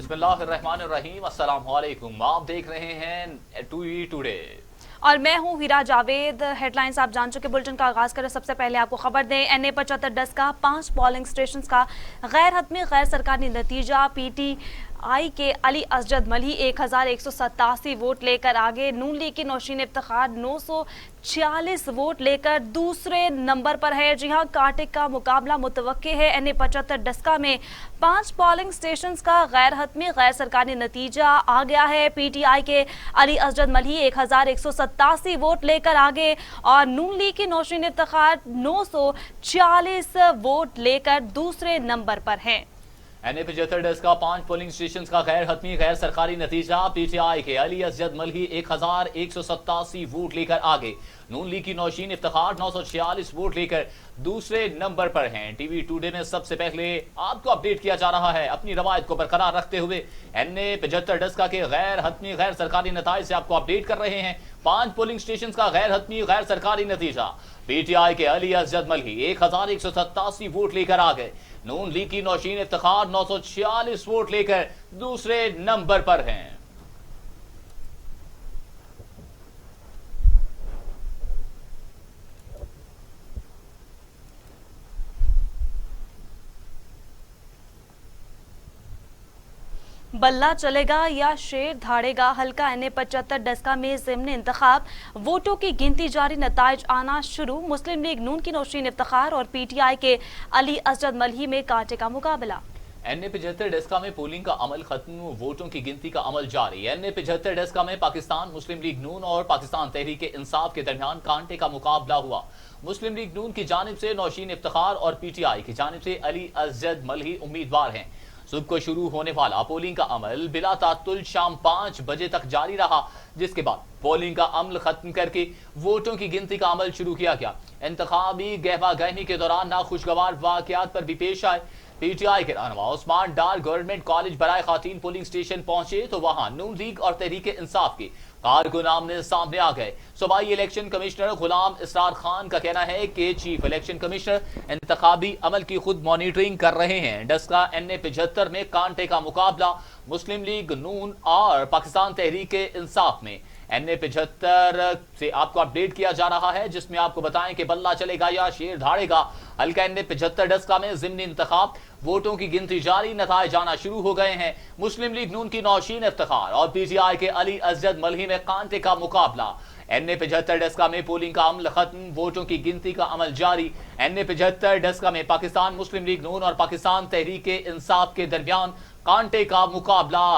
बिस्मिल्लाहिर्रहमानिर्रहीम, अस्सलाम वालेकुम। आप देख रहे हैं टूवी टुडे और मैं हूं हीरा जावेद। हेडलाइंस आप जान चुके। बुलेटिन का आगाज करें। सबसे पहले आपको खबर दें, NA 75 डस का 5 पोलिंग स्टेशन का गैर हतमी गैर सरकारी नतीजा। PTI के अली असजद मलही 1187 वोट लेकर आगे। नून लीग की नौशीन इफ्तिखार 946 वोट लेकर दूसरे नंबर पर है। जी हां, कांटे का मुकाबला मुतवक्के है। NA 75 डस्का में 5 पोलिंग स्टेशन का गैर हतमी गैर सरकारी नतीजा आ गया है। PTI के अली असजद मलही 1187 वोट लेकर आगे और नून लीग की नौशीन इफ्तिखार 946 वोट लेकर दूसरे नंबर पर हैं। NA 75 डस का 5 पोलिंग स्टेशन का गैर हतमी गैर सरकारी नतीजा। PTI के अली असजद मलही 1187 वोट लेकर आगे। नून लीग की नौशीन इफ्तिखार 946 वोट लेकर दूसरे नंबर पर हैं। टीवी टुडे में सबसे पहले आपको अपडेट किया जा रहा है। अपनी रवायत को बरकरार रखते हुए NA 75 डस्का के गैर हतमी गैर सरकारी नतीजे से आपको अपडेट कर रहे हैं। 5 पोलिंग स्टेशन का गैर हतमी गैर सरकारी नतीजा। PTI के अली असजद मलही 1187 वोट लेकर आ गए। नून लीग की नौशीन इफ्तिखार 946 वोट लेकर दूसरे नंबर पर हैं। बल्ला चलेगा या शेर धाड़ेगा। हल्का NA 75 डस्का में ज़िम्न इंतखाब वोटों की गिनती जारी। नताइज आना शुरू। मुस्लिम लीग नून की नौशीन इफ्तिखार और PTI के अली असजद मलही में कांटे का मुकाबला। NA 75 डस्का में पोलिंग का अमल खत्म, वोटों की गिनती का अमल जारी। NA 75 डस्का में पाकिस्तान मुस्लिम लीग नून और पाकिस्तान तहरीक इंसाफ के दरमियान कांटे का मुकाबला हुआ। मुस्लिम लीग नून की जानिब से नौशीन इफ्तिखार और PTI की जानिब से अली असजद मलही उम्मीदवार हैं। सुबह को शुरू होने वाला पोलिंग का अमल बिला तातुल शाम 5 बजे तक जारी रहा, जिसके बाद पोलिंग का अमल खत्म करके वोटों की गिनती का अमल शुरू किया गया। इंतखाबी गहमा गहमी के दौरान नाखुशगवार वाकयात पर भी पेश आए। PTI के रहनुमा उस्मान डार गवर्नमेंट कॉलेज बराए खातीन पोलिंग स्टेशन पहुंचे तो वहां नून लीग और तहरीक इंसाफ के कारकुन आमने सामने आ गए। सूबाई इलेक्शन कमिश्नर गुलाम इसरार खान का कहना है कि चीफ इलेक्शन कमिश्नर इंतखाबी अमल की खुद मॉनिटरिंग कर रहे हैं। डस्का NA 75 में कांटे का मुकाबला मुस्लिम लीग नून और पाकिस्तान तहरीक इंसाफ में। NA 75 से आपको अपडेट किया जा रहा है, जिसमें आपको बताएं कि बल्ला चलेगा या शेर धाड़ेगा। हल्का NA 75 डस्का में ज़िम्नी इंतखाब वोटों की गिनती जारी। नताइज जाना शुरू हो गए हैं। मुस्लिम लीग नून की नौशीन इफ्तिखार और PTI के अली असजद मलही में कांटे का मुकाबला। NA 75 डस्का में पोलिंग का अमल खत्म, वोटों की गिनती का अमल जारी। NA 75 डस्का में पाकिस्तान मुस्लिम लीग नून और पाकिस्तान तहरीक इंसाफ के दरमियान कांटे का मुकाबला।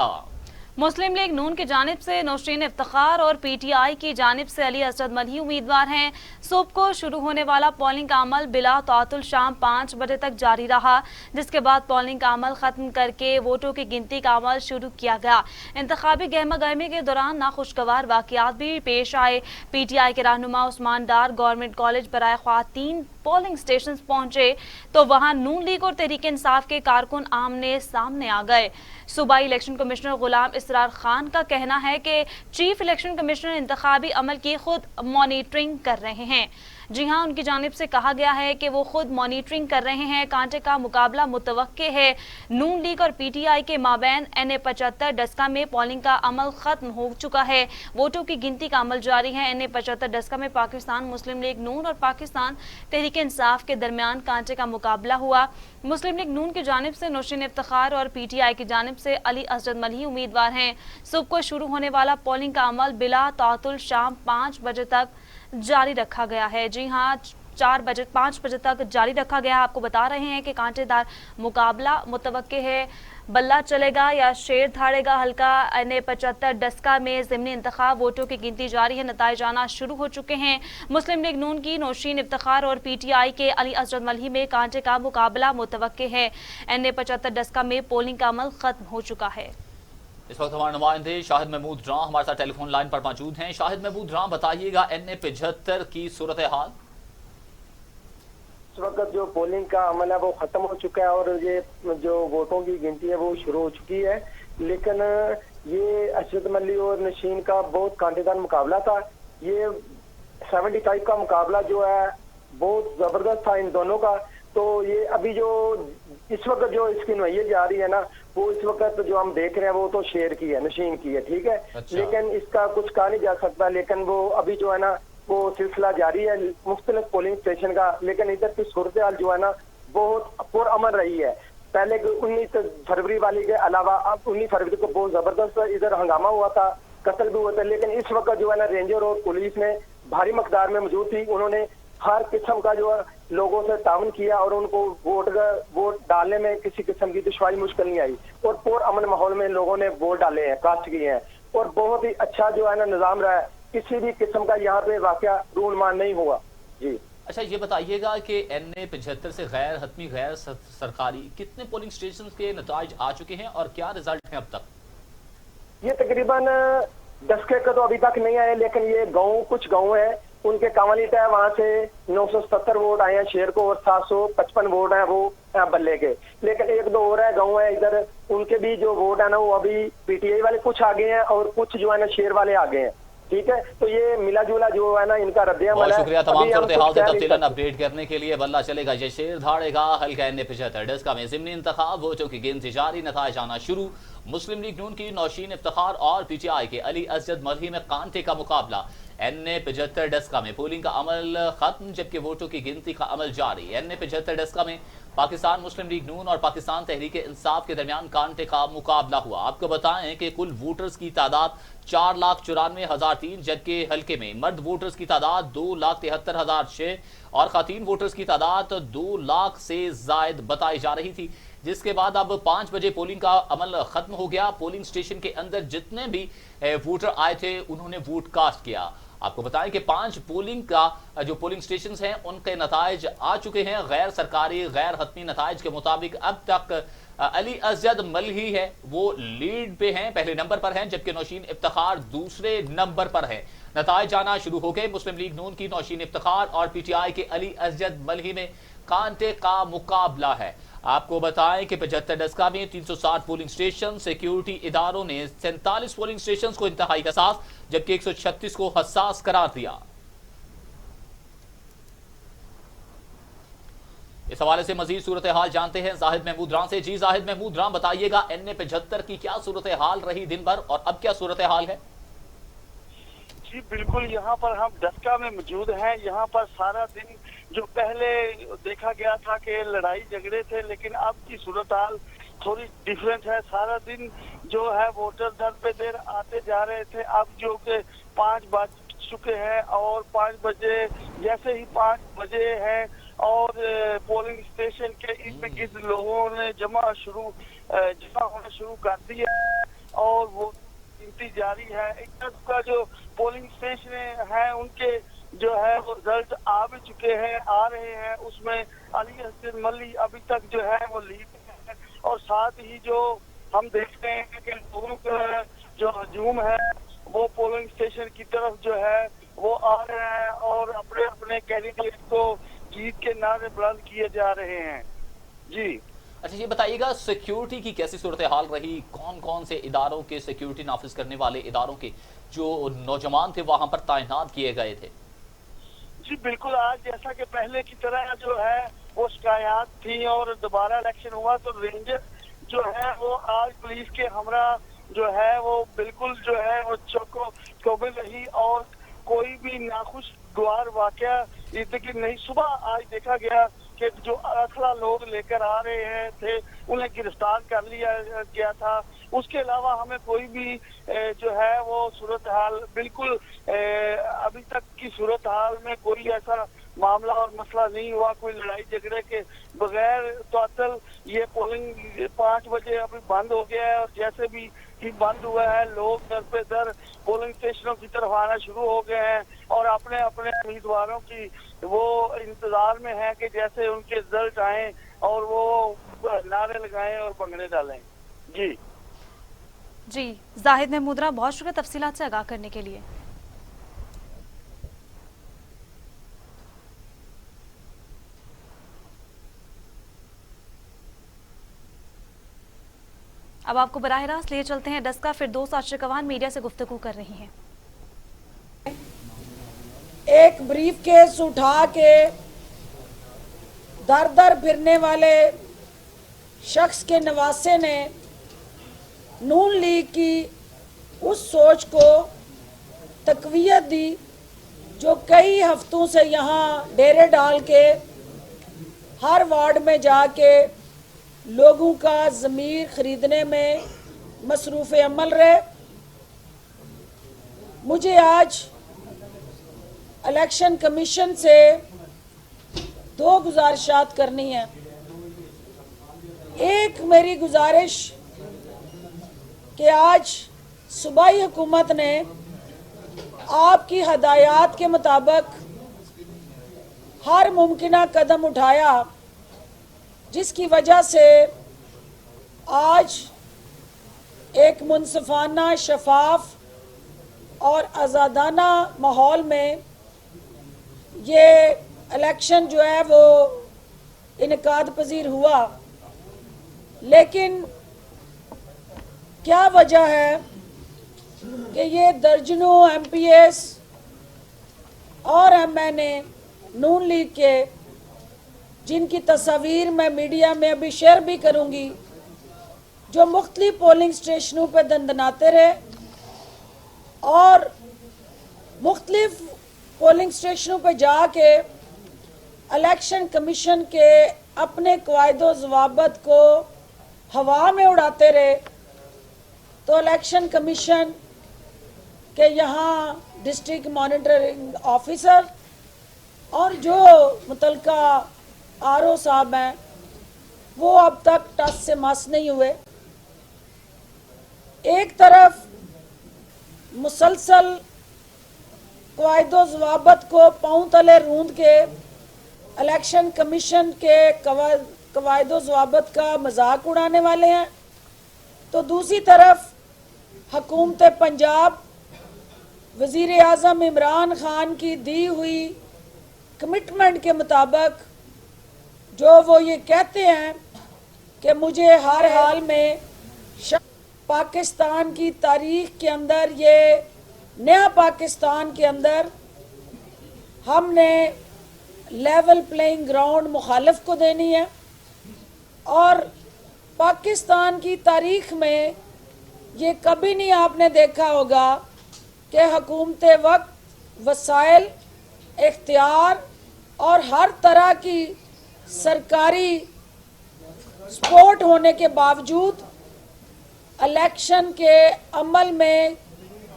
मुस्लिम लीग नून की जानिब से नौशीन इफ्तिखार और PTI की जानिब से अली असजद मलही उम्मीदवार हैं। सुबह को शुरू होने वाला पोलिंग का अमल बिला तातुल शाम 5 बजे तक जारी रहा, जिसके बाद पोलिंग का अमल खत्म करके वोटों की गिनती का अमल शुरू किया गया। इंतखाबी गहमा गहमी के दौरान नाखुशगवार वाकयात भी पेश आए। PTI के रहनुमा उस्मान डार गवर्नमेंट कॉलेज बराए ख्वातीन पोलिंग स्टेशन पहुंचे तो वहां नून लीग और तहरीक इंसाफ के कारकुन आमने सामने आ गए। सूबाई इलेक्शन कमिश्नर गुलाम इसरार खान का कहना है कि चीफ इलेक्शन कमिश्नर इंतखाबी अमल की खुद मॉनिटरिंग कर रहे हैं। जी हां, उनकी जानिब से कहा गया है कि वो खुद मॉनिटरिंग कर रहे हैं। कांटे का मुकाबला मुतवक्के है। नून लीग और PTI के माबैन NA 75 डस्का में पोलिंग का अमल खत्म हो चुका है। वोटों की गिनती का अमल जारी है। NA 75 डस्का में पाकिस्तान मुस्लिम लीग नून और पाकिस्तान तहरीक इंसाफ के दरमियान कांटे का मुकाबला हुआ। मुस्लिम लीग नून की जानिब से नौशीन इफ्तिखार और PTI की जानिब से अली असजद मलही उम्मीदवार हैं। सुबह को शुरू होने वाला पोलिंग का अमल बिला तातुल शाम 5 बजे तक जारी रखा गया है। जी हां, 5 बजे तक जारी रखा गया है। आपको बता रहे हैं कि कांटेदार मुकाबला मुतवक्के है। बल्ला चलेगा या शेर धाड़ेगा। हल्का NA 75 डस्का में ज़िम्नी इंतखाब वोटों की गिनती जारी है। नताइज आना शुरू हो चुके हैं। मुस्लिम लीग नून की नौशीन इफ्तिखार और PTI के अली असजद मलही में कांटे का मुकाबला मुतवक्के है। NA 75 डस्का में पोलिंग का अमल खत्म हो चुका है। इस वक्त हमारे नुमाइंदे शाहिद महमूद रां हमारे साथ टेलीफोन लाइन पर मौजूद हैं। शाहिद महमूद रां, बताइएगा NA 75 की सूरत हाल। इस वक्त जो पोलिंग का अमल है वो खत्म हो चुका है और ये जो वोटों की गिनती है वो शुरू हो चुकी है, लेकिन ये असजद मलही और नशीन का बहुत कांटेदार मुकाबला था। ये 75 का मुकाबला जो है बहुत जबरदस्त था इन दोनों का। तो ये अभी जो इस वक्त जो इसकी नवैयत जा रही है ना, वो इस वक्त जो हम देख रहे हैं वो तो शेर की है, नशीन की है, ठीक है। अच्छा। लेकिन इसका कुछ कहा नहीं जा सकता, लेकिन वो अभी जो है ना वो सिलसिला जारी है मुख्तलिफ पोलिंग स्टेशन का। लेकिन इधर की सूरत हाल जो है ना बहुत पुरअमन रही है। पहले 19 फरवरी वाली के अलावा अब 19 फरवरी को बहुत जबरदस्त इधर हंगामा हुआ था, कत्ल भी हुआ था। लेकिन इस वक्त जो है ना रेंजर और पुलिस में भारी मकदार में मौजूद थी, उन्होंने हर किस्म का जो है लोगों से ताउन किया और उनको वोट डालने में किसी किस्म की दुश्वारी मुश्किल नहीं आई और पुरअमन माहौल में लोगों ने वोट डाले हैं, कास्ट किए हैं और बहुत ही अच्छा जो है ना निजाम रहा है। किसी भी किस्म का यहाँ पे वाकया रूलमान नहीं हुआ। जी अच्छा, ये बताइएगा कि NA 75 से गैर हतमी गैर सरकारी कितने पोलिंग स्टेशन के नताइज आ चुके हैं और क्या रिजल्ट हैं अब तक? ये तकरीबन 10 के तो अभी तक नहीं आए, लेकिन ये कुछ गाँव है उनके कावालीट है, वहां से 970 वोट आए हैं शेर को और 755 वोट हैं वो बल्ले के। लेकिन एक दो और है गाँव है इधर, उनके भी जो वोट है ना वो अभी PTI वाले कुछ आ गए हैं और कुछ जो है ना शेर वाले आ गए हैं, ठीक है। तो ये मिला जुला जो है ना इनका रद्द-ए-अमल है। शुक्रिया तमाम सूरत-ए-हाल से तफसीलन अपडेट करने के लिए। बल्ला चलेगा ये शेर धाड़ेगा। हल्का NA 75 डेस्का में ज़िमनी इंतखाब, वोटों की गिनती जारी, नताइज आना शुरू। मुस्लिम लीग नून की नौशीन इफ्तिखार और PTI के अली असद मलही में कांटे का मुकाबला। NA 75 डेस्का में पोलिंग का अमल खत्म, जबकि वोटों की गिनती का अमल जारी। NA 75 डेस्का में पाकिस्तान मुस्लिम लीग नून और पाकिस्तान तहरीक इंसाफ के दरमियान कांटे का मुकाबला हुआ। आपको बताएं कि कुल वोटर्स की तादाद 4,94,003, जबकि हल्के में मर्द वोटर्स की तादाद 2,73,006 और खातीन वोटर्स की तादाद 2 लाख से जायद बताई जा रही थी। जिसके बाद अब 5 बजे पोलिंग का अमल खत्म हो गया। पोलिंग स्टेशन के अंदर जितने भी वोटर आए थे उन्होंने वोट कास्ट किया। आपको बताएं कि 5 पोलिंग का जो पोलिंग स्टेशन हैं उनके नताइज आ चुके हैं। गैर सरकारी गैर हतमी नताइज के मुताबिक अब तक अली असद मलही है वो लीड पे हैं, पहले नंबर पर हैं, जबकि नौशीन इफ्तिखार दूसरे नंबर पर है। नताइज आना शुरू हो गए। मुस्लिम लीग नून की नौशीन इफ्तिखार और PTI के अली असद मलही में कांटे का मुकाबला है। आपको बताएं कि 75 डेस्का में 360 पोलिंग स्टेशन, सिक्योरिटी इदारों ने 47 पोलिंग स्टेशन को इंतहाई हसास जबकि 136 को हसास करार दिया। इस हवाले से मजीद सूरत हाल जानते हैं जाहिद महमूद राम से। जी जाहिद महमूद राम, बताइएगा NA 75 की क्या सूरत हाल रही दिन भर और अब क्या सूरत हाल है? जी बिल्कुल, यहाँ पर हम डेस्का में मौजूद हैं। यहाँ पर सारा दिन जो पहले देखा गया था कि लड़ाई झगड़े थे, लेकिन अब की सूरत हाल थोड़ी डिफरेंट है। सारा दिन जो है वोटर दर पे देर आते जा रहे थे, अब जो कि 5 बज चुके हैं और 5 बजे जैसे ही 5 बजे हैं और पोलिंग स्टेशन के इर्द गिर्द लोगों ने जमा होना शुरू कर दिया और वो गिनती जारी है। एक तरफ का जो पोलिंग स्टेशन है उनके जो है वो रिजल्ट आ भी चुके हैं, आ रहे हैं। उसमें अली असद मलही अभी तक जो है वो लीड है और साथ ही जो हम देखते हैं कि लोगों का जो हजूम है वो पोलिंग स्टेशन की तरफ जो है वो आ रहे हैं और अपने अपने कैंडिडेट को जीत के नारे बुलंद किए जा रहे हैं। जी अच्छा, ये बताइएगा सिक्योरिटी की कैसी सूरत हाल रही? कौन कौन से इदारों के सिक्योरिटी नाफिज करने वाले इदारों के जो नौजवान थे वहां पर तैनात किए गए थे? जी बिल्कुल, आज जैसा कि पहले की तरह जो है वो शिकायत थी और दोबारा इलेक्शन हुआ तो रेंजर जो है वो आज पुलिस के हमरा जो है वो बिल्कुल जो है वो चौबे रही और कोई भी नाखुशगवार वाकया इर्द गिर्द नहीं। सुबह आज देखा गया कि जो असला लोग लेकर आ रहे थे उन्हें गिरफ्तार कर लिया गया था। उसके अलावा हमें कोई भी जो है वो सूरत हाल बिल्कुल अभी तक की सूरत हाल में कोई ऐसा मामला और मसला नहीं हुआ, कोई लड़ाई झगड़े के बगैर तोतल ये पोलिंग 5 बजे अभी बंद हो गया है और जैसे भी बंद हुआ है लोग दर पे दर पोलिंग स्टेशनों की तरफ आना शुरू हो गए हैं और अपने अपने उम्मीदवारों की वो इंतजार में है कि जैसे उनके रिजल्ट आए और वो नारे लगाएं और भंगड़े डालें। जी जाहिद महमूद राम, बहुत शुक्रिया तफसीलात से आगाह करने के लिए। अब आपको बराह रास्त ले चलते हैं डेस्का। फिरदौस आशिकवान मीडिया से गुफ्तगू कर रही हैं। एक ब्रीफ केस उठा के दर दर फिरने वाले शख्स के नवासे ने नून लीग की उस सोच को तकवीयत दी जो कई हफ्तों से यहाँ डेरे डाल के हर वार्ड में जाके लोगों का ज़मीर ख़रीदने में मसरूफ़ अमल रहे। मुझे आज इलेक्शन कमीशन से 2 गुजारिशात करनी है। एक मेरी गुजारिश कि आज सूबाई हुकूमत ने आपकी हदायत के मुताबिक हर मुमकिना कदम उठाया, जिसकी वजह से आज एक मुनसिफाना, शफाफ और आज़ादाना माहौल में ये इलेक्शन जो है वो इनकाद पजीर हुआ। लेकिन क्या वजह है कि ये दर्जनों MPs और MNA नून लीग के, जिनकी तस्वीर मैं मीडिया में अभी शेयर भी करूंगी, जो मुख्तलिफ पोलिंग स्टेशनों पर दंदनाते रहे और मुख्तलिफ पोलिंग स्टेशनों पर जाके इलेक्शन कमीशन के अपने क़वाइदो ज़वाबित को हवा में उड़ाते रहे, तो इलेक्शन कमीशन के यहाँ डिस्ट्रिक्ट मॉनिटरिंग ऑफिसर और जो मुतलका RO साहब हैं वो अब तक टस से मस नहीं हुए। एक तरफ मुसलसल क़वाइदो ज़वाबित को पाँव तले रूंद के इलेक्शन कमीशन के क़वाइदो ज़वाबित का मजाक उड़ाने वाले हैं, तो दूसरी तरफ हुकूमत पंजाब वज़ीर आज़म इमरान खान की दी हुई कमिटमेंट के मुताबिक जो वो ये कहते हैं कि मुझे हर हाल में पाकिस्तान की तारीख के अंदर, ये नया पाकिस्तान के अंदर हमने लेवल प्लेइंग ग्राउंड मुखालिफ को देनी है। और पाकिस्तान की तारीख में ये कभी नहीं आपने देखा होगा कि हुकूमत वक्त, वसाइल, इख्तियार और हर तरह की सरकारी सपोर्ट होने के बावजूद इलेक्शन के अमल में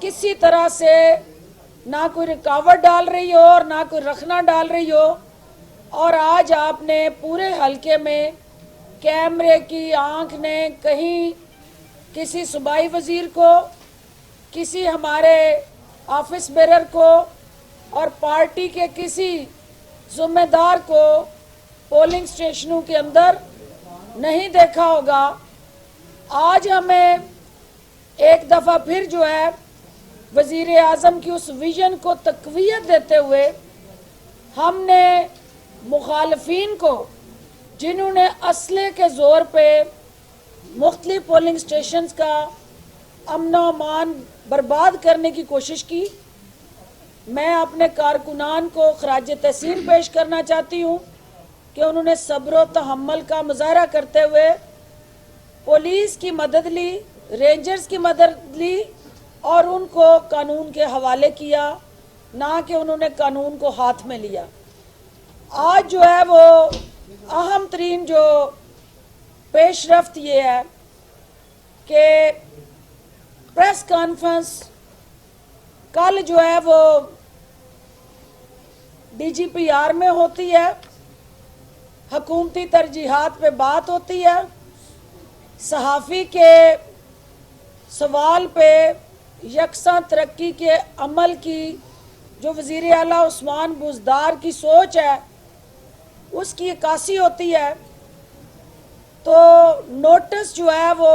किसी तरह से ना कोई रुकावट डाल रही हो और ना कोई रखना डाल रही हो। और आज आपने पूरे हलके में कैमरे की आंख ने कहीं किसी सूबाई वज़ीर को, किसी हमारे ऑफिस बेरर को और पार्टी के किसी ज़िम्मेदार को पोलिंग स्टेशनों के अंदर नहीं देखा होगा। आज हमें एक दफ़ा फिर जो है वज़ीर आज़म की उस विज़न को तक़वियत देते हुए हमने मुखालफीन को, जिन्होंने असले के ज़ोर पे मुख्तलिफ पोलिंग स्टेशंस का अमन व अमान बर्बाद करने की कोशिश की, मैं अपने कारकुनान को खराज तहसीन पेश करना चाहती हूँ कि उन्होंने सब्र व तहम्मुल का मुज़ाहरा करते हुए पुलिस की मदद ली, रेंजर्स की मदद ली और उनको कानून के हवाले किया, ना कि उन्होंने कानून को हाथ में लिया। आज जो है वो अहम तरीन जो पेशरफ्त ये है कि प्रेस कॉन्फ्रेंस कल जो है वो DGPR में होती है, हुकूमती तरजीहात पे बात होती है, सहाफ़ी के सवाल पे यकसा तरक्की के अमल की जो वज़ीर आला उस्मान बुज़दार की सोच है उसकी अक्कासी होती है। तो नोटिस जो है वो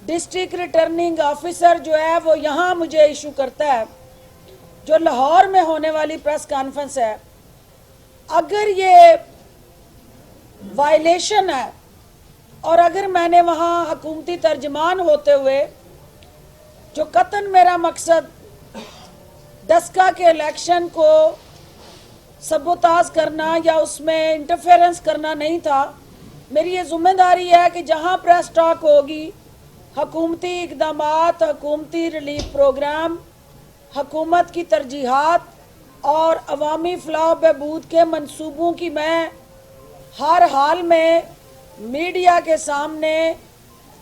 डिस्ट्रिक्ट रिटर्निंग ऑफिसर जो है वो यहाँ मुझे इशू करता है, जो लाहौर में होने वाली प्रेस कॉन्फ्रेंस है। अगर ये वायलेशन है और अगर मैंने वहाँ हुकूमती तर्जमान होते हुए, जो कतन मेरा मकसद दस्का के इलेक्शन को सबोताज करना या उसमें इंटरफेरेंस करना नहीं था, मेरी ये जिम्मेदारी है कि जहाँ प्रेस टॉक होगी हुकूमती इक़दामात, हुकूमती रिलीफ प्रोग्राम, हुकूमत की तरजीहात और अवामी फलाह बहबूद के मंसूबों की मैं हर हाल में मीडिया के सामने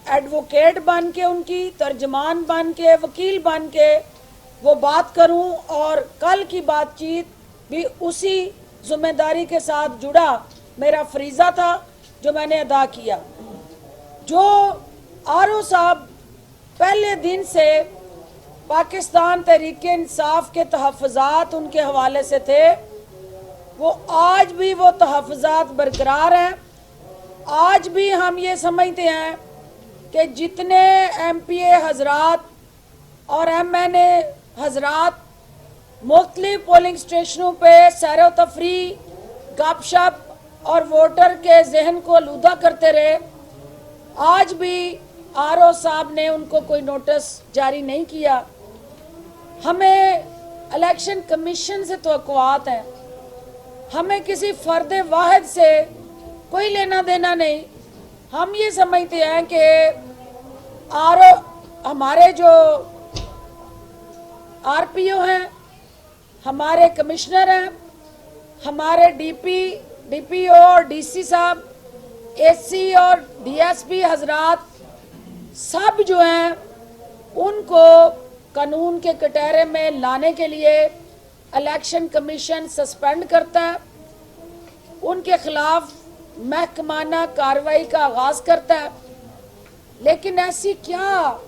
एडवोकेट बन के, उनकी तर्जमान बन के, वकील बन के वो बात करूं, और कल की बातचीत भी उसी जिम्मेदारी के साथ जुड़ा मेरा फरीज़ा था जो मैंने अदा किया। जो आरओ साहब पहले दिन से पाकिस्तान तहरीक इंसाफ के तहफ़्फ़ुज़ात उनके हवाले से थे, वो आज भी वो तहफ़्फ़ुज़ात बरकरार हैं। आज भी हम ये समझते हैं कि जितने MPA हजरात और MNA हजरात मुख्तलिफ पोलिंग स्टेशनों पे सैर व तफरी, गपशप और वोटर के जहन को आलूदा करते रहे, आज भी आरओ साहब ने उनको कोई नोटिस जारी नहीं किया। हमें इलेक्शन कमीशन से तवक्कुआत हैं, हमें किसी फर्द वाहिद से कोई लेना देना नहीं। हम ये समझते हैं कि आरओ हमारे जो RPO हैं, हमारे कमिश्नर हैं, हमारे DPO और DC साहब, AC और DSP हजरात सब जो हैं उनको कानून के कटहरे में लाने के लिए इलेक्शन कमीशन सस्पेंड करता है, उनके खिलाफ महकमाना कार्रवाई का आगाज करता है। लेकिन ऐसी क्या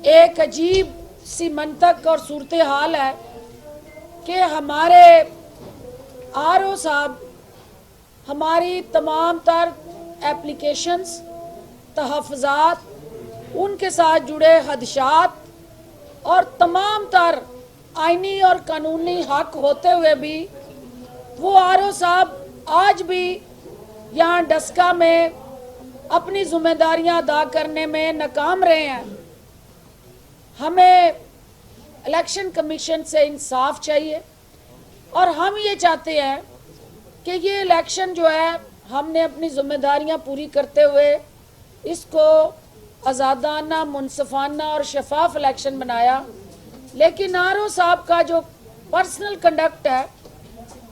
एक अजीब सी मंतक और सूरत हाल है कि हमारे आरओ साहब हमारी तमाम तर एप्लीकेशंस, तहफ़्फ़ुज़ात, उनके साथ जुड़े खदशात और तमाम तर आईनी और कानूनी हक होते हुए भी वो आरओ साहब आज भी यहाँ डस्का में अपनी जिम्मेदारियां अदा करने में नाकाम रहे हैं। हमें इलेक्शन कमीशन से इंसाफ चाहिए और हम ये चाहते हैं कि ये इलेक्शन जो है हमने अपनी जिम्मेदारियां पूरी करते हुए इसको आज़ादाना, मुनसिफाना और शफाफ इलेक्शन बनाया। लेकिन आरओ साहब का जो पर्सनल कंडक्ट है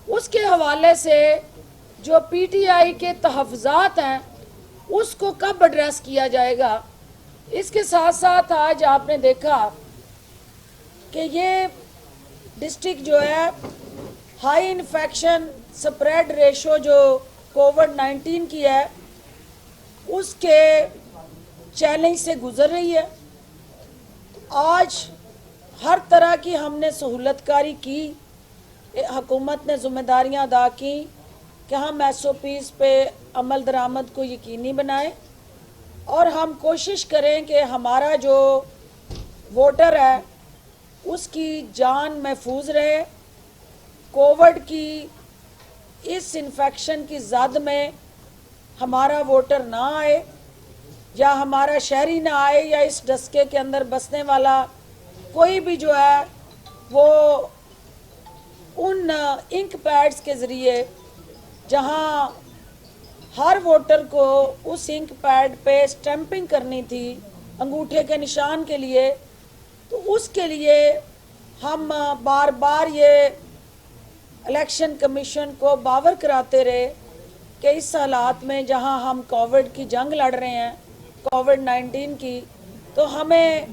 उसके हवाले से जो PTI के तहफ़्फ़ुज़ात हैं उसको कब एड्रेस किया जाएगा। इसके साथ साथ आज आपने देखा कि ये डिस्ट्रिक्ट जो है हाई इन्फेक्शन स्प्रेड रेशो जो कोविड-19 की है उसके चैलेंज से गुजर रही है। आज हर तरह की हमने सहूलतकारी की, हुकूमत ने जिम्मेदारियां अदा की कि हम SOPs पे अमल दरामद को यकीनी बनाएं और हम कोशिश करें कि हमारा जो वोटर है उसकी जान महफूज रहे, कोविड की इस इन्फेक्शन की जद में हमारा वोटर ना आए या हमारा शहरी ना आए या इस डस्के के अंदर बसने वाला कोई भी जो है वो उन इंक पैड्स के ज़रिए जहां हर वोटर को उस इंक पैड पे स्टैंपिंग करनी थी अंगूठे के निशान के लिए, तो उसके लिए हम बार बार ये इलेक्शन कमीशन को बावर कराते रहे कि इस हालात में जहां हम कोविड की जंग लड़ रहे हैं, कोविड-19 की, तो हमें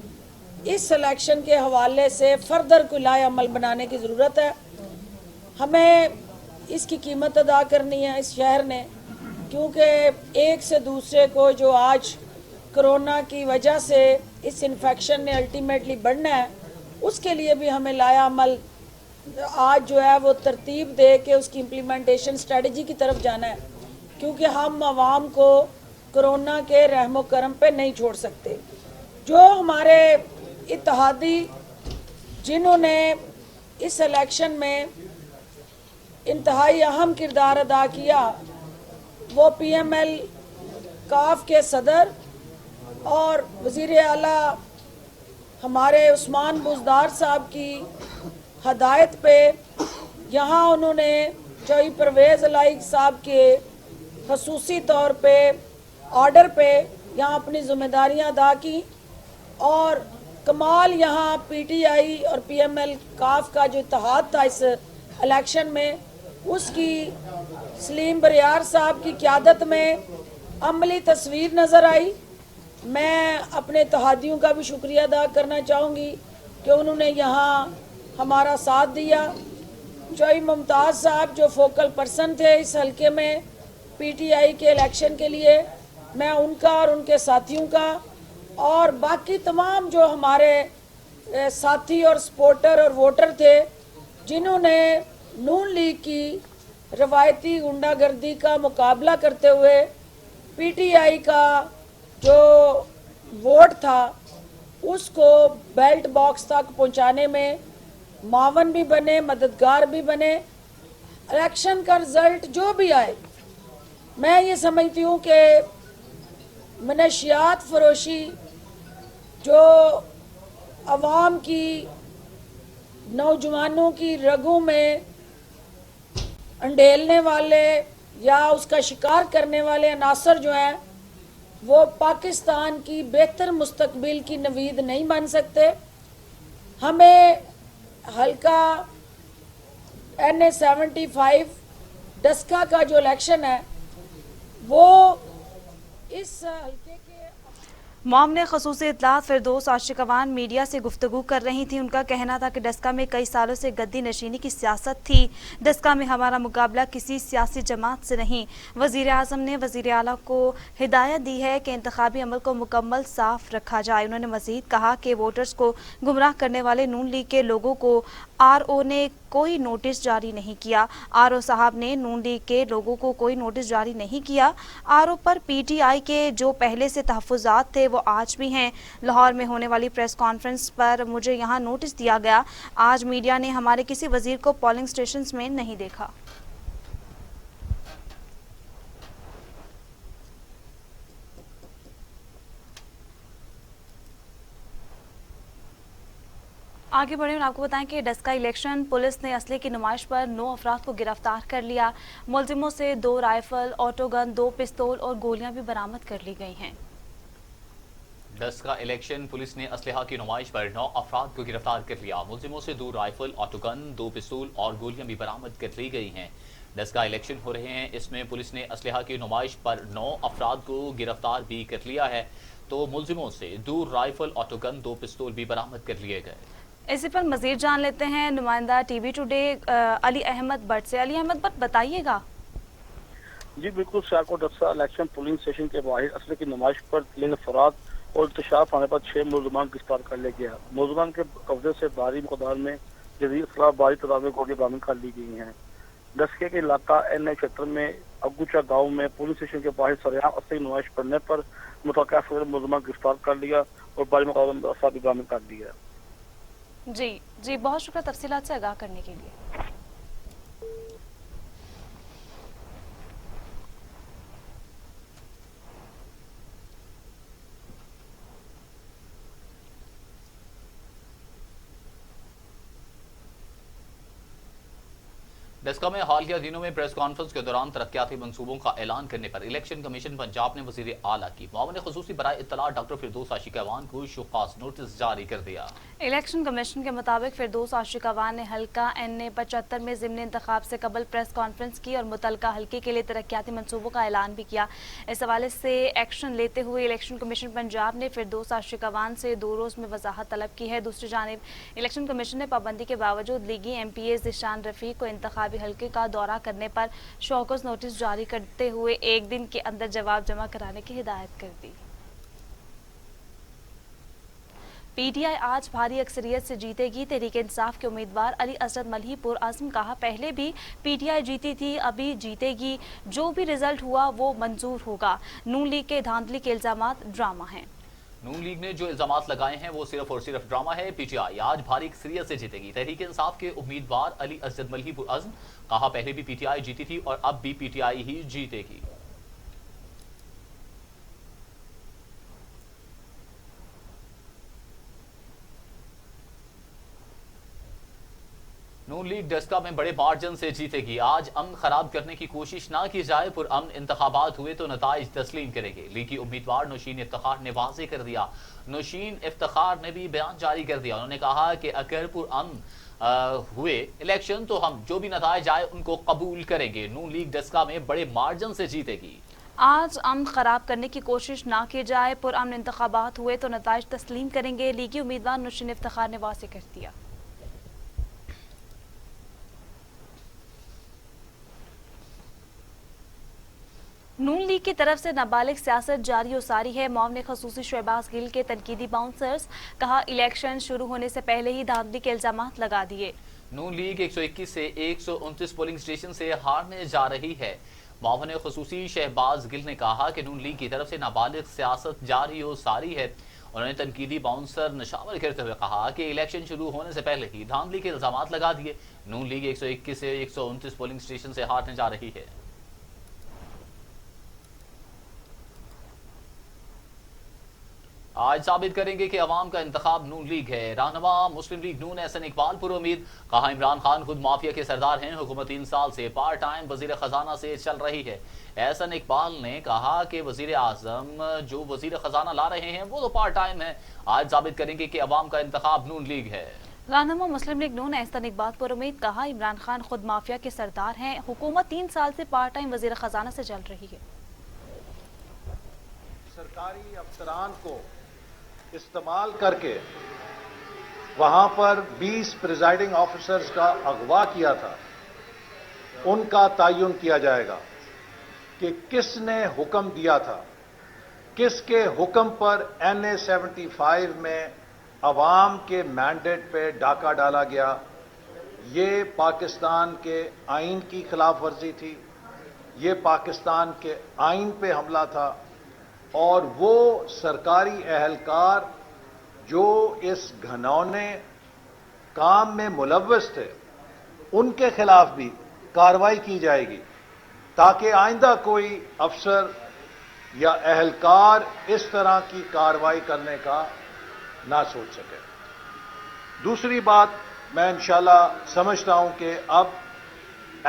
इस इलेक्शन के हवाले से फर्दर कोई लाए अमल बनाने की ज़रूरत है। हमें इसकी कीमत अदा करनी है इस शहर ने, क्योंकि एक से दूसरे को जो आज कोरोना की वजह से इस इन्फेक्शन ने अल्टीमेटली बढ़ना है, उसके लिए भी हमें लाया अमल आज जो है वो तरतीब दे के उसकी इम्प्लीमेंटेशन स्ट्रेटजी की तरफ जाना है, क्योंकि हम आवाम को कोरोना के रहमो करम पे नहीं छोड़ सकते। जो हमारे इत्तेहादी जिन्होंने इस इलेक्शन में इंतहाई अहम किरदार अदा किया, वो PML काफ के सदर और वज़ीर आला हमारे उस्मान बुज़दार साहब की हदायत पे यहाँ उन्होंने चौधरी परवेज़ इलाही साहब के खसूसी तौर पे ऑर्डर पे यहाँ अपनी जिम्मेदारियां अदा की और कमाल यहाँ पीटीआई और पीएमएल काफ का जो इत्तेहाद था इस इलेक्शन में, उसकी सलीम बरियार साहब की क़यादत में अमली तस्वीर नज़र आई। मैं अपने इत्तेहादियों का भी शुक्रिया अदा करना चाहूँगी कि उन्होंने यहाँ हमारा साथ दिया। चौई मुमताज़ साहब जो फोकल पर्सन थे इस हलके में पीटीआई के इलेक्शन के लिए, मैं उनका और उनके साथियों का और बाकी तमाम जो हमारे साथी और सपोर्टर और वोटर थे जिन्होंने नून लीग की रवायती गुंडागर्दी का मुकाबला करते हुए पीटीआई का जो वोट था उसको बैलेट बॉक्स तक पहुंचाने में मावन भी बने, मददगार भी बने। इलेक्शन का रिजल्ट जो भी आए, मैं ये समझती हूँ कि मनशियात फरोशी जो अवाम की, नौजवानों की रगों में अंडेलने वाले या उसका शिकार करने वाले अनासर जो हैं वो पाकिस्तान की बेहतर मुस्तकबिल की नवीद नहीं बन सकते। हमें हल्का NA-75 डस्का का जो इलेक्शन है वो इस हल्के के मामले ख़ुसूसी इत्तलात फिरदौस आशिकवान मीडिया से गुफ्तगू कर रही थी। उनका कहना था कि डस्का में कई सालों से गद्दी नशीनी की सियासत थी। डस्का में हमारा मुकाबला किसी सियासी जमात से नहीं। वज़ीर आज़म ने वज़ीर आला को हिदायत दी है कि इंतखाबी अमल को मुकम्मल साफ रखा जाए। उन्होंने मज़ीद कहा कि वोटर्स को गुमराह करने वाले नून लीग के लोगों को RO ने कोई नोटिस जारी नहीं किया। RO साहब ने नून लीग के लोगों को कोई नोटिस जारी नहीं किया। RO पर PTI के जो पहले से तहफ़्फ़ुज़ात थे वो आज भी हैं। लाहौर में होने वाली प्रेस कॉन्फ्रेंस पर मुझे यहाँ नोटिस दिया गया। आज मीडिया ने हमारे किसी वज़ीर को पोलिंग स्टेशंस में नहीं देखा। आगे बढ़े और आपको बताएं कि डस्का इलेक्शन पुलिस ने असले की नुमाइश पर 9 अफराद को गिरफ्तार कर लिया। मुलजिमों से 2 राइफल, ऑटो गन, 2 पिस्तौल और गोलियां भी बरामद कर ली गई हैं। डस्का इलेक्शन पुलिस ने असलहा की नुमाइश पर 9 अफराद को गिरफ्तार कर लिया। मुलजिमों से 2 राइफल, ऑटो गन, 2 पिस्तौल और गोलियां भी बरामद कर ली गई हैं। डस्का इलेक्शन हो रहे हैं, इसमें पुलिस ने असलहा की नुमाइश पर 9 अफराद को गिरफ्तार भी कर लिया है। तो मुलजिमों से 2 राइफल, ऑटो गन, 2 पिस्तौल भी बरामद कर लिए गए। इसी पर मजीद जान लेते हैं नुमाइंदा टीवी टुडे अली अहमद भट्ट से। अली अहमद भट्ट, बताइएगा। जी बिल्कुल, Sialkot Daska election polling station के बाहर असले की नुमाइश पर 3 अफराद और इंतशार आने पर 6 मुलजमान गिरफ्तार कर लिया गया। मुलजमान के कब्जे से भारी मकदार में जदीद असला, भारी तादाद में गोलियां बरामद कर ली गई हैं। डस्के के इलाका NA क्षेत्र में अगुचा गाँव में पुलिस स्टेशन के बाहर सरेआम असली नुमाइश करने पर मुतलका मुलजमान गिरफ्तार कर लिया और भारी मकदार में असला भी बरामद कर दिया। जी बहुत शुक्रिया तफसीलात से आगाह करने के लिए। डस्का में हालिया दिनों में प्रेस कॉन्फ्रेंस के दौरान तरक्याती मंसूबों का ऐलान करने पर इलेक्शन कमीशन पंजाब ने वज़ीर आला की मामले ख़ुसूसी बराए इत्तला डॉक्टर फिरदौस आशिकवान को शोकास नोटिस जारी कर दिया। इलेक्शन कमीशन के मुताबिक फिरदौस आशिकवान ने हल्का NA-75 में ज़िमनी इंतखाब से कबल प्रेस कॉन्फ्रेंस की और मुतलका हल्के के लिए तरक्याती मंसूबों का ऐलान भी किया। इस हवाले से एक्शन लेते हुए इलेक्शन कमीशन पंजाब ने फिरदौस आशिकवान से 2 रोज़ में वजाहत तलब की है। दूसरी जानिब इलेक्शन कमीशन ने पाबंदी के बावजूद लीगी MPA ज़िशान रफ़ीक को इंतखाबी हल्के का दौरा करने पर शौकस नोटिस जारी करते हुए 1 दिन के अंदर जवाब जमा कराने की हिदायत कर दी। PTI आज भारी अक्सरियत से जीतेगी। तहरीक इंसाफ के उम्मीदवार अली असद मलही पुरअज़्म कहा, पहले भी PTI जीती थी, अभी जीतेगी। जो भी रिजल्ट हुआ वो मंजूर होगा। नून लीग के धांधली के इल्जामात ड्रामा हैं। नून लीग ने जो इल्जामात लगाए हैं वो सिर्फ और सिर्फ ड्रामा है। PTI आज भारी अक्सरियत से जीतेगी। तहरीक इंसाफ के उम्मीदवार अली असद मलही पुरअज़्म कहा, पहले भी PTI जीती थी और अब भी PTI ही जीतेगी। نون لیگ ڈسکا میں بڑے مارجن سے جیتے گی. آج امن خراب کرنے کی کوشش نہ کی جائے. پرامن انتخابات ہوئے تو نتائج تسلیم کریں گے. لیگی امیدوار نوشین افتخار نے واضح کر دیا. نوشین افتخار نے بھی بیان جاری کر دیا. انہوں نے کہا کہ اگر پرامن ہوئے الیکشن تو ہم جو بھی نتائج آئے ان کو قبول کریں گے. نون لیگ ڈسکا میں بڑے مارجن سے جیتے گی. آج امن خراب کرنے کی کوشش نہ کی جائے. پرامن انتخابات ہوئے تو نتائج تسلیم کریں گے. لیگی امیدوار نوشین افتخار نے واضح کر دیا. نون لیگ کی طرف سے نابالغ سیاست جاری و ساری ہے. معاون خصوصی شہباز گل کے تنقیدی باؤنسرز. کہا الیکشن شروع ہونے سے پہلے ہی دھاندلی کے الزامات لگا دیے. نون لیگ 121 سے 129 پولنگ اسٹیشن سے ہارنے جا رہی ہے. معاون خصوصی شہباز گل نے کہا کہ نون لیگ کی طرف سے نابالغ سیاست جاری و ساری ہے. انہوں نے تنقیدی باؤنسر نشاور کرتے ہوئے کہا کہ الیکشن شروع ہونے سے پہلے ہی دھاندلی کے الزامات لگا دیے. نون لیگ 121 سے 129 پولنگ اسٹیشن سے ہارنے جا رہی ہے. آج ثابت کریں گے کہ عوام کا انتخاب نون لیگ ہے. رہنما مسلم لیگ نون احسن اقبال پر امید. کہا عمران خان خود مافیا کے سردار ہیں. حکومت 3 سال سے پارٹ ٹائم وزیر خزانہ سے چل رہی ہے. احسن اقبال نے کہا کہ وزیر اعظم جو وزیر خزانہ لا رہے ہیں وہ تو پارٹ ٹائم ہے. آج ثابت کریں گے کہ عوام کا انتخاب نون لیگ ہے. رہنما مسلم لیگ نون احسن اقبال پر امید. کہا عمران خان خود مافیا کے سردار ہیں. حکومت 3 سال سے پارٹ ٹائم وزیر خزانہ سے چل رہی ہے. سرکاری افسران کو استعمال کر کے وہاں پر 20 پریزائڈنگ آفیسرز کا اغوا کیا تھا. ان کا تعین کیا جائے گا کہ کس نے حکم دیا تھا, کس کے حکم پر NA-75 میں عوام کے مینڈیٹ پہ ڈاکہ ڈالا گیا. یہ پاکستان کے آئین کی خلاف ورزی تھی. یہ پاکستان کے آئین پہ حملہ تھا. اور وہ سرکاری اہلکار جو اس گھنونے کام میں ملوث تھے ان کے خلاف بھی کارروائی کی جائے گی تاکہ آئندہ کوئی افسر یا اہلکار اس طرح کی کارروائی کرنے کا نہ سوچ سکے. دوسری بات, میں انشاءاللہ سمجھتا ہوں کہ اب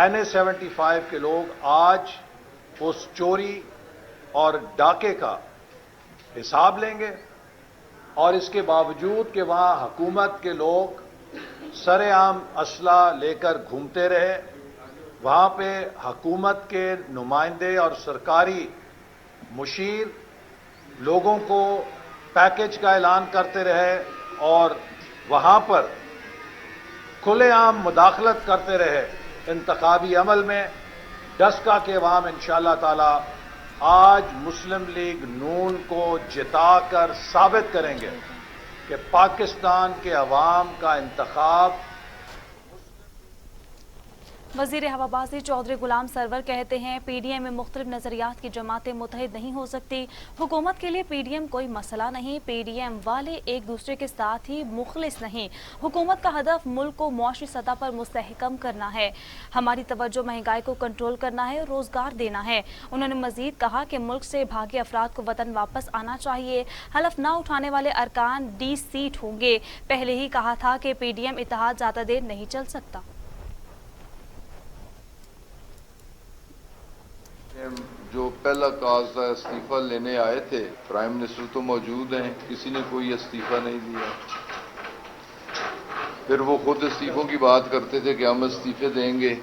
NA-75 کے لوگ آج اس چوری اور ڈاکے کا حساب لیں گے. اور اس کے باوجود کہ وہاں حکومت کے لوگ سر عام اسلحہ لے کر گھومتے رہے, وہاں پہ حکومت کے نمائندے اور سرکاری مشیر لوگوں کو پیکج کا اعلان کرتے رہے اور وہاں پر کھلے عام مداخلت کرتے رہے انتخابی عمل میں. ڈسکا کے عوام انشاءاللہ تعالی آج مسلم لیگ نون کو جتا کر ثابت کریں گے کہ پاکستان کے عوام کا انتخاب. وزیر ہوابازی چودھری غلام سرور کہتے ہیں پی ڈی ایم میں مختلف نظریات کی جماعتیں متحد نہیں ہو سکتی. حکومت کے لیے پی ڈی ایم کوئی مسئلہ نہیں. پی ڈی ایم والے ایک دوسرے کے ساتھ ہی مخلص نہیں. حکومت کا ہدف ملک کو معاشی سطح پر مستحکم کرنا ہے. ہماری توجہ مہنگائی کو کنٹرول کرنا ہے اور روزگار دینا ہے. انہوں نے مزید کہا کہ ملک سے بھاگے افراد کو وطن واپس آنا چاہیے. حلف نہ اٹھانے والے ارکان 20 سیٹ ہوں گے. پہلے ہی کہا تھا کہ پی ڈی ایم اتحاد زیادہ دیر نہیں چل سکتا. جو پہلا کاز تھا استعفیٰ لینے آئے تھے, پرائم منسٹر تو موجود ہیں, کسی نے کوئی استعفیٰ نہیں دیا. پھر وہ خود استعفوں کی بات کرتے تھے کہ ہم استعفے دیں گے,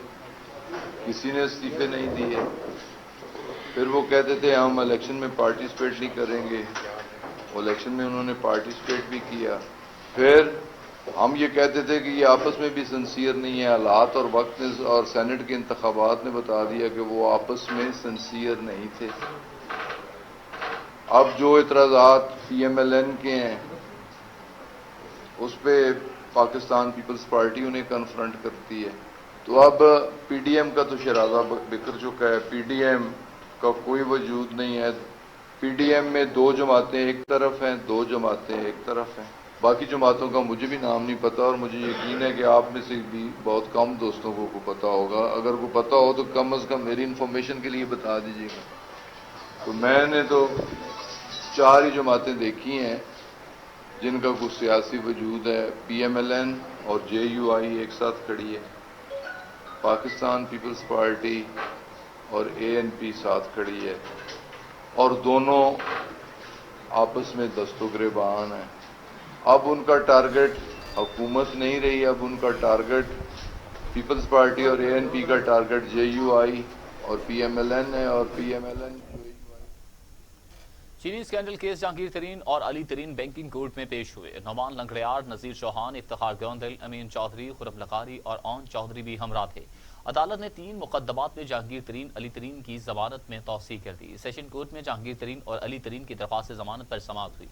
کسی نے استعفے نہیں دیے. پھر وہ کہتے تھے ہم الیکشن میں پارٹیسپیٹ نہیں کریں گے, الیکشن میں انہوں نے پارٹیسپیٹ بھی کیا. پھر ہم یہ کہتے تھے کہ یہ آپس میں بھی سنسیئر نہیں ہے. حالات اور وقت نے اور سینٹ کے انتخابات نے بتا دیا کہ وہ آپس میں سنسیئر نہیں تھے. اب جو اعتراضات PMLN کے ہیں اس پہ پاکستان پیپلز پارٹی انہیں کنفرنٹ کرتی ہے. تو اب پی ڈی ایم کا تو شرازہ بکھر چکا ہے. پی ڈی ایم کا کوئی وجود نہیں ہے. پی ڈی ایم میں 2 جماعتیں ایک طرف ہیں, 2 جماعتیں ایک طرف ہیں. باقی جماعتوں کا مجھے بھی نام نہیں پتا اور مجھے یقین ہے کہ آپ میں سے بھی بہت کم دوستوں کو پتا ہوگا. اگر کو پتا ہو تو کم از کم میری انفارمیشن کے لیے بتا دیجیے گا. تو میں نے تو 4 ہی جماعتیں دیکھی ہیں. جن کا کچھ سیاسی وجود ہے. PMLN اور JUI ایک ساتھ کھڑی ہے, پاکستان پیپلز پارٹی اور ANP ساتھ کھڑی ہے, اور دونوں آپس میں دست و گریبان ہیں. اب ان کا ٹارگٹ حکومت نہیں رہی, اب ان کا ٹارگٹ پیپلز پارٹی اور ANP کا ٹارگٹ JUI اور PMLN ہے, اور PMLN چینی اسکینڈل کیس جہانگیر ترین اور علی ترین بینکنگ کورٹ میں پیش ہوئے. نعمان لنگڑیار, نذیر چوہان, افتخار گوندل, امین چودھری, خرم لقاری اور اون چودھری بھی ہمراہ تھے. عدالت نے 3 مقدمات میں جہانگیر ترین, علی ترین کی ضمانت میں توسیع کر دی. سیشن کورٹ میں جہانگیر ترین اور علی ترین کی درخواست ضمانت پر سماعت ہوئی.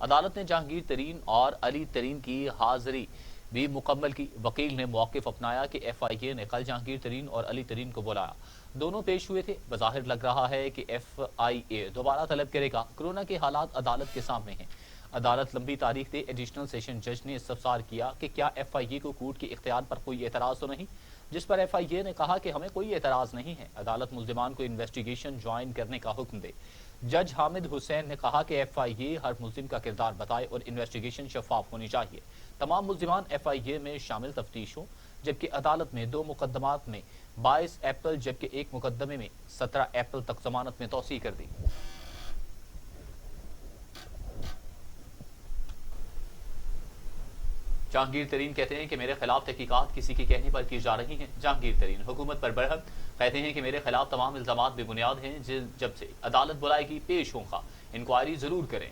عدالت نے جہانگیر ترین اور علی ترین کی حاضری بھی مکمل کی. وکیل نے موقف اپنایا کہ FIA نے کل جہانگیر ترین اور علی ترین کو بلایا. دونوں پیش ہوئے تھے. بظاہر لگ رہا ہے کہ FIA دوبارہ طلب کرے گا. کورونا کے حالات عدالت کے سامنے ہیں. عدالت لمبی تاریخ دے. ایڈیشنل سیشن جج نے استفسار کیا کہ کیا FIA کو کورٹ کے اختیار پر کوئی اعتراض تو نہیں, جس پر FIA نے کہا کہ ہمیں کوئی اعتراض نہیں ہے. عدالت ملزمان کو انویسٹیگیشن جوائن کرنے کا حکم دے. جج حامد حسین نے کہا کہ FIA ہر ملزم کا کردار بتائے اور انویسٹیگیشن شفاف ہونی چاہیے. تمام ملزمان FIA میں شامل تفتیش ہوں, جبکہ عدالت میں 2 مقدمات میں 22 اپریل جبکہ ایک مقدمے میں 17 اپریل تک ضمانت میں توسیع کر دی. جہانگیر ترین کہتے ہیں کہ میرے خلاف تحقیقات کسی کے کہنے پر کی جا رہی ہیں. جہانگیر ترین حکومت پر برہم, کہتے ہیں کہ میرے خلاف تمام الزامات بے بنیاد ہیں. جب سے عدالت بلائے گی پیش ہوں گا, انکوائری ضرور کریں,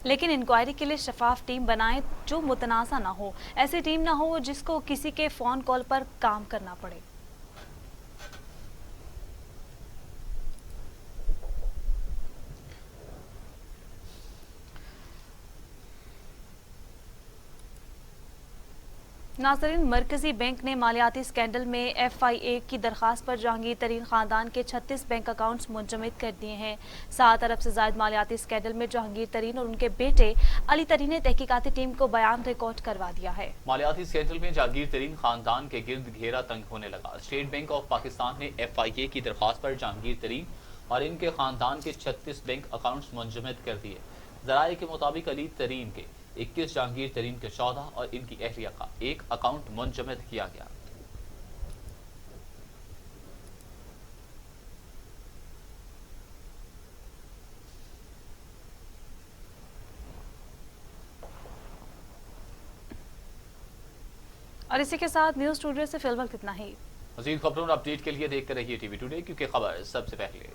لیکن انکوائری کے لیے شفاف ٹیم بنائیں جو متنازع نہ ہو. ایسی ٹیم نہ ہو جس کو کسی کے فون کال پر کام کرنا پڑے. ناظرین, مرکزی بینک نے مالیاتی اسکینڈل میں FIA کی درخواست پر جہانگیر ترین خاندان کے 36 بینک اکاؤنٹس منجمد کر دیے ہیں. 7 ارب سے زائد مالیاتی اسکینڈل میں جہانگیر ترین اور ان کے بیٹے علی ترین نے تحقیقاتی ٹیم کو بیان ریکارڈ کروا دیا ہے. مالیاتی اسکینڈل میں جہانگیر ترین خاندان کے گرد گھیرا تنگ ہونے لگا. اسٹیٹ بینک آف پاکستان نے FIA کی درخواست پر جہانگیر ترین اور ان کے خاندان کے 36 بینک اکاؤنٹس منجمد کر دیے. ذرائع کے مطابق علی ترین کے 21, جہانگیر ترین کے 14 اور ان کی اہلیہ کا 1 اکاؤنٹ منجمد کیا گیا. اور اسی کے ساتھ نیوز اسٹوڈیو سے فی الوقت اتنا ہی. مزید خبروں اور اپڈیٹ کے لیے دیکھتے رہیے TV ٹوڈے, کیونکہ خبر سب سے پہلے.